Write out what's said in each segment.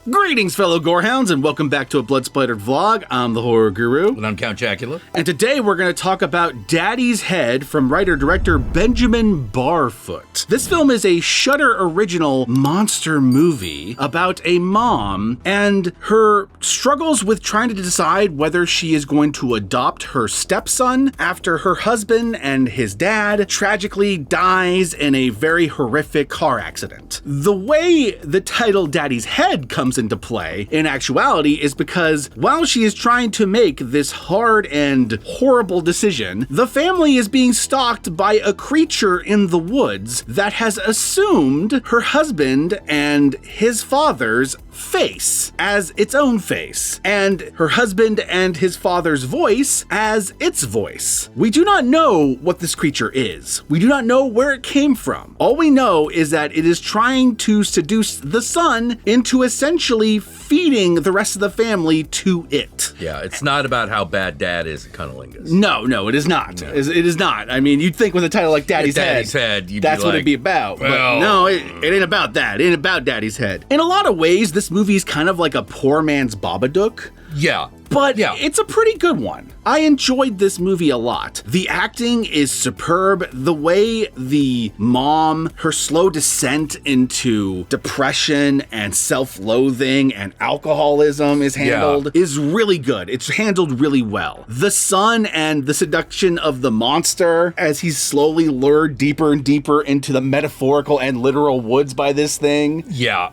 Greetings, fellow Gorehounds, and welcome back to a Blood Splattered vlog. I'm the Horror Guru. And I'm Count Jackula. And today we're going to talk about Daddy's Head from writer-director Benjamin Barfoot. This film is a Shudder original monster movie about a mom and her struggles with trying to decide whether she is going to adopt her stepson after her husband and his dad tragically dies in a very horrific car accident. The way the title Daddy's Head comes into play, in actuality, is because while she is trying to make this hard and horrible decision, the family is being stalked by a creature in the woods that has assumed her husband and his father's face as its own face, and her husband and his father's voice as its voice. We do not know what this creature is. We do not know where it came from. All we know is that it is trying to seduce the son into essentially feeding the rest of the family to it. Yeah, it's not about how bad Dad is at Cunnilingus. No, it is not. No. It is not. I mean, you'd think with a title like Daddy's Head, that's what it'd be about. Well, but no, it ain't about that. It ain't about Daddy's Head. In a lot of ways, this movie is kind of like a poor man's Babadook. Yeah. But it's a pretty good one. I enjoyed this movie a lot. The acting is superb. The way the mom, her slow descent into depression and self-loathing and alcoholism is handled is really good. It's handled really well. The son and the seduction of the monster as he's slowly lured deeper and deeper into the metaphorical and literal woods by this thing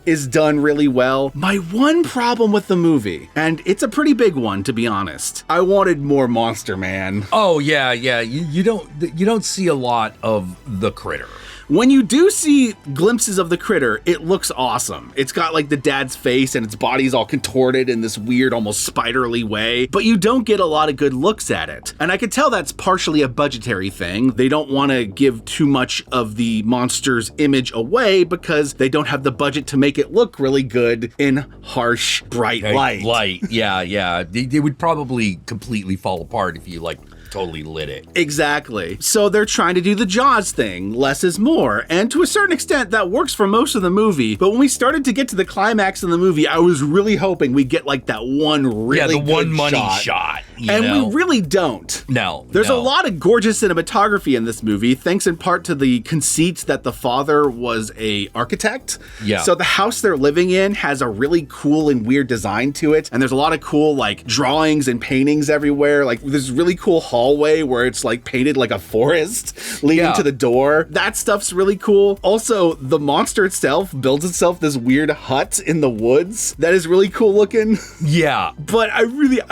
is done really well. My one problem with the movie, and it's a pretty big one, to be honest. I wanted more Monster Man. Oh yeah. You don't see a lot of the critter. When you do see glimpses of the critter, it looks awesome. It's got like the dad's face and its body's all contorted in this weird, almost spiderly way, but you don't get a lot of good looks at it. And I could tell that's partially a budgetary thing. They don't want to give too much of the monster's image away because they don't have the budget to make it look really good in harsh, bright light. Yeah. They would probably completely fall apart if you totally lit it. Exactly. So they're trying to do the Jaws thing, less is more. And to a certain extent, that works for most of the movie. But when we started to get to the climax of the movie, I was really hoping we'd get like that one really good one money shot. And we really don't. No. There's a lot of gorgeous cinematography in this movie, thanks in part to the conceit that the father was a architect. Yeah. So the house they're living in has a really cool and weird design to it. And there's a lot of cool drawings and paintings everywhere. There's really cool hallway where it's painted like a forest leading to the door. That stuff's really cool. Also, the monster itself builds itself this weird hut in the woods that is really cool looking. Yeah. But I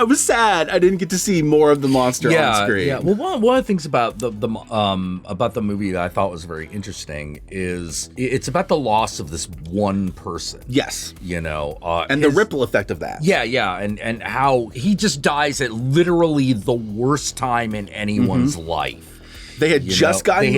was sad I didn't get to see more of the monster on screen. Yeah. Well, one of the things about the movie that I thought was very interesting is it's about the loss of this one person. Yes. And the ripple effect of that. Yeah. And how he just dies at literally the worst time in anyone's life. They had just gotten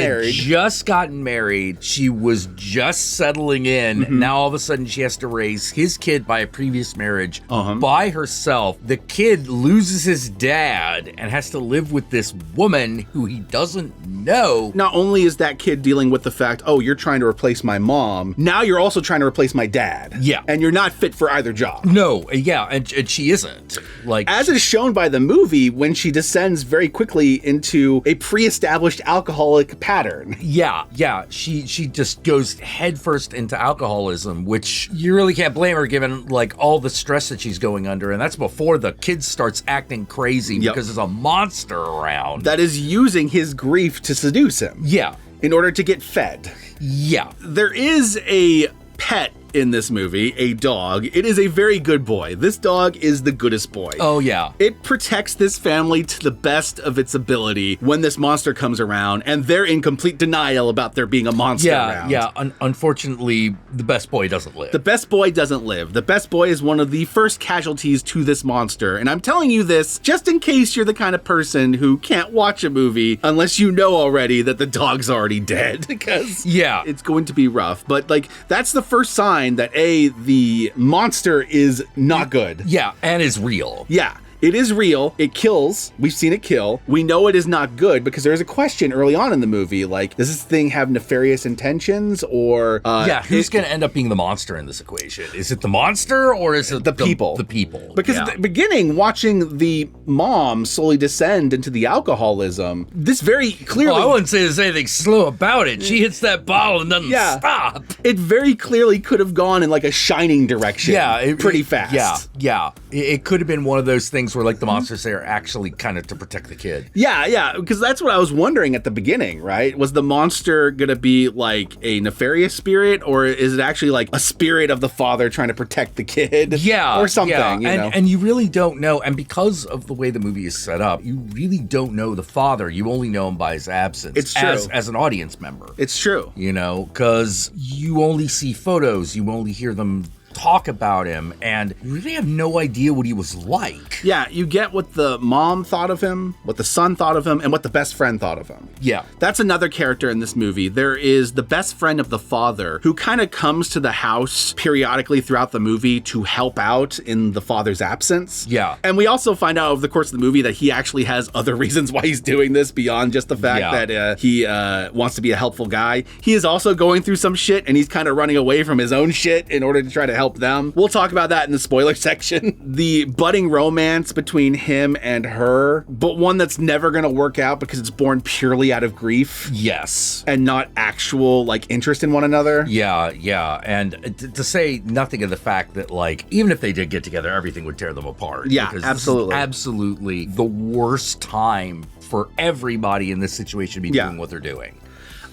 married. She was just settling in. Now all of a sudden she has to raise his kid by a previous marriage by herself. The kid loses his dad and has to live with this woman who he doesn't know. Not only is that kid dealing with the fact, oh, you're trying to replace my mom, now you're also trying to replace my dad. Yeah. And you're not fit for either job. No, and she isn't. As is shown by the movie, when she descends very quickly into a pre-established alcoholic pattern. Yeah. She just goes headfirst into alcoholism, which you really can't blame her given all the stress that she's going under, and that's before the kid starts acting crazy because there's a monster around that is using his grief to seduce him. Yeah. In order to get fed. Yeah. There is a pet in this movie, a dog. It is a very good boy. This dog is the goodest boy. Oh, yeah. It protects this family to the best of its ability when this monster comes around, and they're in complete denial about there being a monster around. Yeah. Unfortunately, the best boy doesn't live. The best boy doesn't live. The best boy is one of the first casualties to this monster, and I'm telling you this just in case you're the kind of person who can't watch a movie unless you know already that the dog's already dead, because it's going to be rough. But that's the first sign that the monster is not good. Yeah, and is real. Yeah. It is real. It kills. We've seen it kill. We know it is not good because there's a question early on in the movie, like, does this thing have nefarious intentions or... who's going to end up being the monster in this equation? Is it the monster or is it the people? The people. Because at the beginning, watching the mom slowly descend into the alcoholism, this very clearly... I wouldn't say there's anything slow about it. She hits that bottle and doesn't stop. It very clearly could have gone in like a Shining direction pretty fast. Yeah. It could have been one of those things where like the monsters there are actually kind of to protect the kid. Yeah, because that's what I was wondering at the beginning, right? Was the monster going to be like a nefarious spirit, or is it actually like a spirit of the father trying to protect the kid? Yeah. Or something, you know? And you really don't know. And because of the way the movie is set up, you really don't know the father. You only know him by his absence. It's true. As an audience member. It's true. You know, because you only see photos, you only hear them talk about him, and you really have no idea what he was like. Yeah, you get what the mom thought of him, what the son thought of him, and what the best friend thought of him. Yeah. That's another character in this movie. There is the best friend of the father who kind of comes to the house periodically throughout the movie to help out in the father's absence. Yeah. And we also find out over the course of the movie that he actually has other reasons why he's doing this beyond just the fact that he wants to be a helpful guy. He is also going through some shit, and he's kind of running away from his own shit in order to try to help them. We'll talk about that in the spoiler section. The budding romance between him and her, but one that's never going to work out because it's born purely out of grief. Yes. And not actual, like, interest in one another. Yeah. And to say nothing of the fact that, like, even if they did get together, everything would tear them apart. Yeah, absolutely. This is absolutely the worst time for everybody in this situation to be doing what they're doing.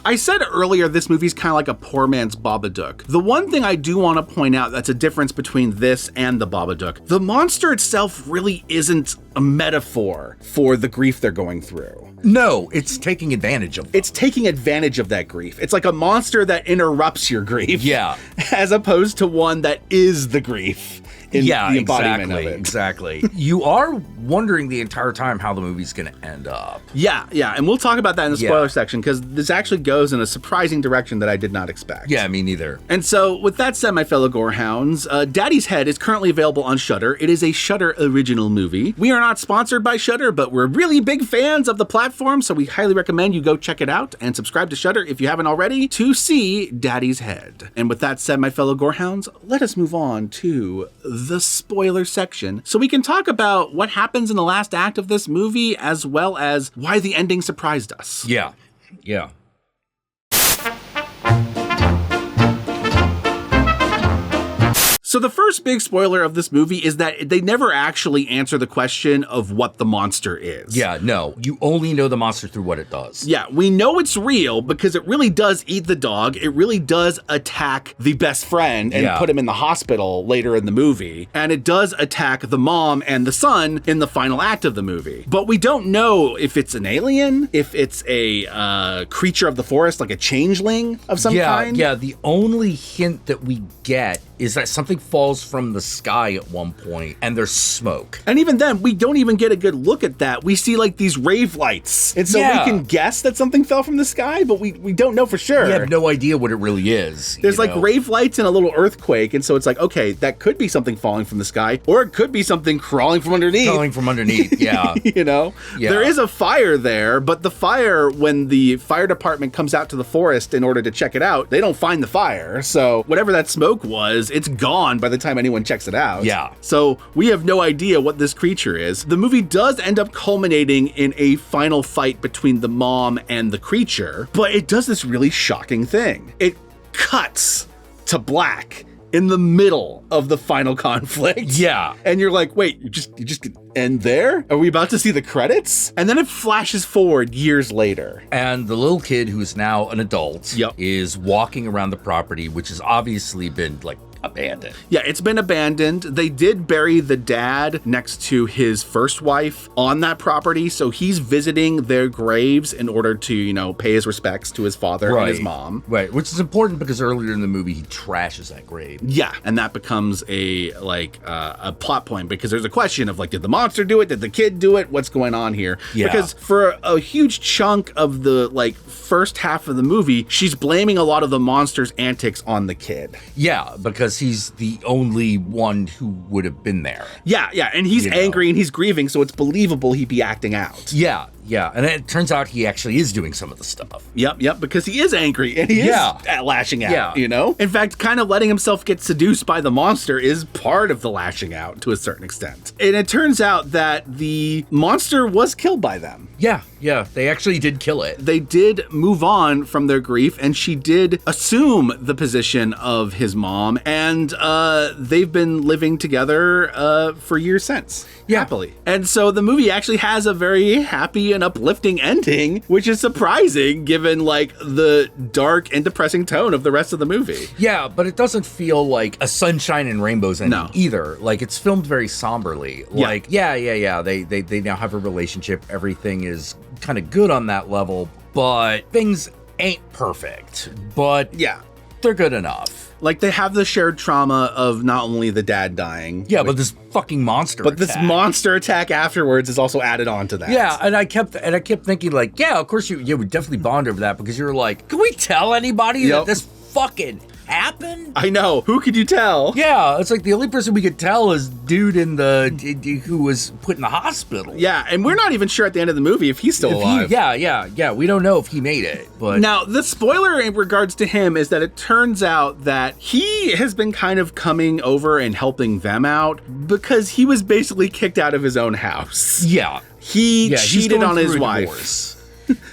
I said earlier this movie's kind of like a poor man's Babadook. The one thing I do want to point out that's a difference between this and the Babadook, the monster itself really isn't a metaphor for the grief they're going through. No, it's taking advantage of them. It's taking advantage of that grief. It's like a monster that interrupts your grief. Yeah. As opposed to one that is the grief. In the embodiment of it. Exactly. You are wondering the entire time how the movie's going to end up. Yeah. And we'll talk about that in the spoiler section because this actually goes in a surprising direction that I did not expect. Yeah, me neither. And so with that said, my fellow Gorehounds, Daddy's Head is currently available on Shudder. It is a Shudder original movie. We are not sponsored by Shudder, but we're really big fans of the platform, so we highly recommend you go check it out and subscribe to Shudder if you haven't already to see Daddy's Head. And with that said, my fellow Gorehounds, let us move on to the spoiler section so we can talk about what happens in the last act of this movie as well as why the ending surprised us. Yeah. So the first big spoiler of this movie is that they never actually answer the question of what the monster is. Yeah, no. You only know the monster through what it does. Yeah, we know it's real because it really does eat the dog. It really does attack the best friend and put him in the hospital later in the movie. And it does attack the mom and the son in the final act of the movie. But we don't know if it's an alien, if it's a creature of the forest, like a changeling of some kind. Yeah, the only hint that we get is that something falls from the sky at one point and there's smoke. And even then, we don't even get a good look at that. We see like these rave lights. And so we can guess that something fell from the sky, but we don't know for sure. We have no idea what it really is. There's like rave lights and a little earthquake. And so it's like, okay, that could be something falling from the sky, or it could be something crawling from underneath. Yeah. You know? Yeah. There is a fire there, but the fire, when the fire department comes out to the forest in order to check it out, they don't find the fire. So whatever that smoke was, it's gone by the time anyone checks it out. Yeah. So we have no idea what this creature is. The movie does end up culminating in a final fight between the mom and the creature, but it does this really shocking thing. It cuts to black in the middle of the final conflict. Yeah. And you're like, wait, you just end there? Are we about to see the credits? And then it flashes forward years later. And the little kid, who's now an adult, is walking around the property, which has obviously been like abandoned. Yeah, it's been abandoned. They did bury the dad next to his first wife on that property, so he's visiting their graves in order to, you know, pay his respects to his father and his mom. Right, which is important because earlier in the movie he trashes that grave. Yeah, and that becomes a plot point because there's a question of like, did the monster do it? Did the kid do it? What's going on here? Yeah. Because for a huge chunk of the like first half of the movie, she's blaming a lot of the monster's antics on the kid. Yeah, because because he's the only one who would have been there. Yeah, and he's angry and he's grieving, so it's believable he'd be acting out. Yeah, and it turns out he actually is doing some of the stuff. Yep, because he is angry and he is lashing out, In fact, kind of letting himself get seduced by the monster is part of the lashing out to a certain extent. And it turns out that the monster was killed by them. Yeah, they actually did kill it. They did move on from their grief, and she did assume the position of his mom, and they've been living together for years since, happily. And so the movie actually has a very happy and uplifting ending, which is surprising given like the dark and depressing tone of the rest of the movie. Yeah, but it doesn't feel like a sunshine and rainbows ending either. Like, it's filmed very somberly. Like, they now have a relationship. Everything is kind of good on that level, but things ain't perfect. But they're good enough. Like, they have the shared trauma of not only the dad dying. Yeah, but this fucking monster attack. This monster attack afterwards is also added on to that. Yeah, and I kept thinking, like, of course you would definitely bond over that, because you're like, can we tell anybody that this fucking happened? I know. Who could you tell? Yeah, it's like the only person we could tell is dude who was put in the hospital. Yeah, and we're not even sure at the end of the movie if he's still alive. Yeah. We don't know if he made it. But now, the spoiler in regards to him is that it turns out that he has been kind of coming over and helping them out because he was basically kicked out of his own house. Yeah. He cheated on his wife.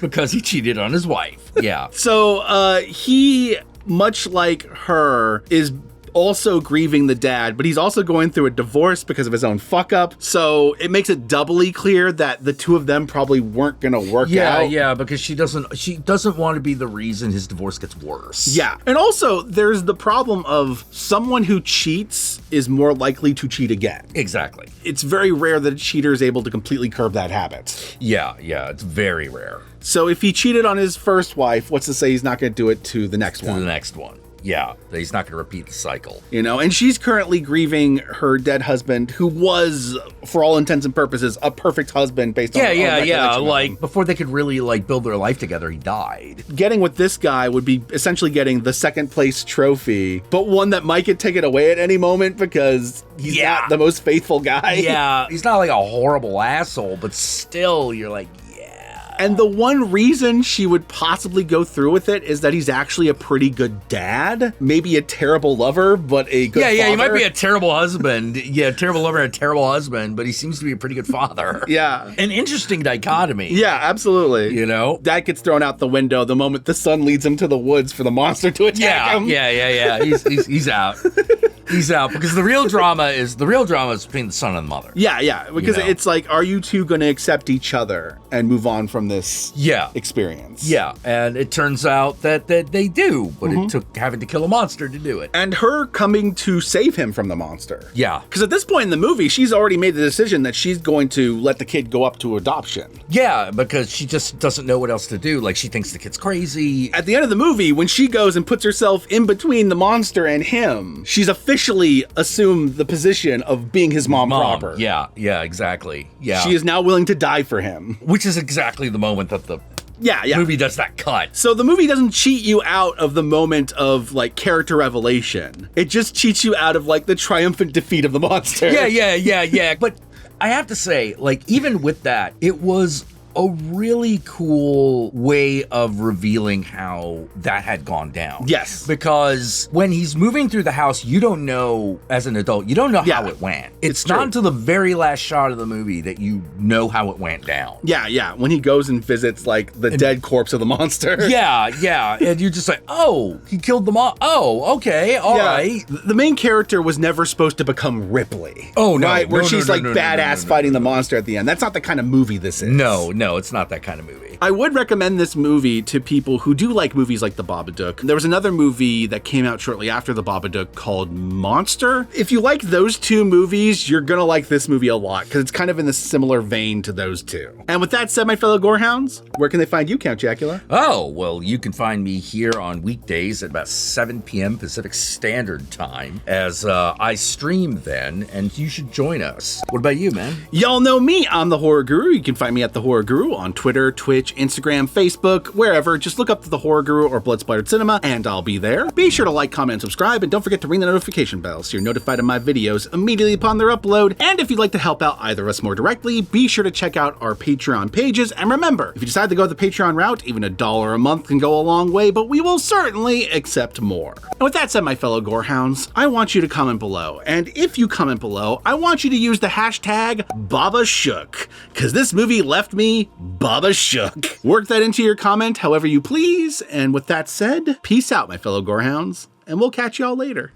Because he cheated on his wife. Yeah. So he, much like her, is also grieving the dad, but he's also going through a divorce because of his own fuck up. So it makes it doubly clear that the two of them probably weren't going to work out. Yeah, because she doesn't want to be the reason his divorce gets worse. Yeah. And also there's the problem of someone who cheats is more likely to cheat again. Exactly. It's very rare that a cheater is able to completely curb that habit. Yeah, it's very rare. So if he cheated on his first wife, what's to say he's not going to do it to the next one? To the next one. Yeah, he's not going to repeat the cycle. And she's currently grieving her dead husband, who was, for all intents and purposes, a perfect husband based on her own recollection. Like, before they could really, like, build their life together, he died. Getting with this guy would be essentially getting the second place trophy, but one that might get taken away at any moment because he's not the most faithful guy. Yeah, he's not like a horrible asshole, but still, you're like, and the one reason she would possibly go through with it is that he's actually a pretty good dad. Maybe a terrible lover, but a good father. Yeah, he might be a terrible husband. Yeah, terrible lover and a terrible husband, but he seems to be a pretty good father. Yeah. An interesting dichotomy. Yeah, absolutely. That gets thrown out the window the moment the son leads him to the woods for the monster to attack him. Yeah. He's out. He's out because the real drama is between the son and the mother. Yeah, because it's like, are you two going to accept each other and move on from this experience? Yeah, and it turns out that they do, but it took having to kill a monster to do it. And her coming to save him from the monster. Yeah. Because at this point in the movie, she's already made the decision that she's going to let the kid go up to adoption. Yeah, because she just doesn't know what else to do. Like, she thinks the kid's crazy. At the end of the movie, when she goes and puts herself in between the monster and him, she's officially assumed the position of being his mom proper. Yeah, exactly. Yeah. She is now willing to die for him. Which is exactly the moment that the movie does that cut. So the movie doesn't cheat you out of the moment of, like, character revelation. It just cheats you out of, like, the triumphant defeat of the monster. Yeah. But I have to say, like, even with that, it was a really cool way of revealing how that had gone down. Yes. Because when he's moving through the house, you don't know, as an adult, you don't know how it went. It's not until the very last shot of the movie that you know how it went down. Yeah. When he goes and visits, like, the dead corpse of the monster. Yeah. And you're just like, oh, he killed the mom. Oh, okay, all right. The main character was never supposed to become Ripley. Oh, no. Right? Where she's badass fighting the monster at the end. That's not the kind of movie this is. No, it's not that kind of movie. I would recommend this movie to people who do like movies like The Babadook. There was another movie that came out shortly after The Babadook called Monster. If you like those two movies, you're gonna like this movie a lot because it's kind of in the similar vein to those two. And with that said, my fellow Gorehounds, where can they find you, Count Jackula? Oh, well, you can find me here on weekdays at about 7 p.m. Pacific Standard Time as I stream then, and you should join us. What about you, man? Y'all know me. I'm the Horror Guru. You can find me at the Horror Guru on Twitter, Twitch, Instagram, Facebook, wherever. Just look up The Horror Guru or Blood Splattered Cinema, and I'll be there. Be sure to like, comment, and subscribe, and don't forget to ring the notification bell so you're notified of my videos immediately upon their upload. And if you'd like to help out either of us more directly, be sure to check out our Patreon pages. And remember, if you decide to go the Patreon route, even $1 a month can go a long way, but we will certainly accept more. And with that said, my fellow Gorehounds, I want you to comment below. And if you comment below, I want you to use the hashtag #BabaShook, because this movie left me Baba Shook. Work that into your comment however you please. And with that said, peace out, my fellow Gorehounds, and we'll catch y'all later.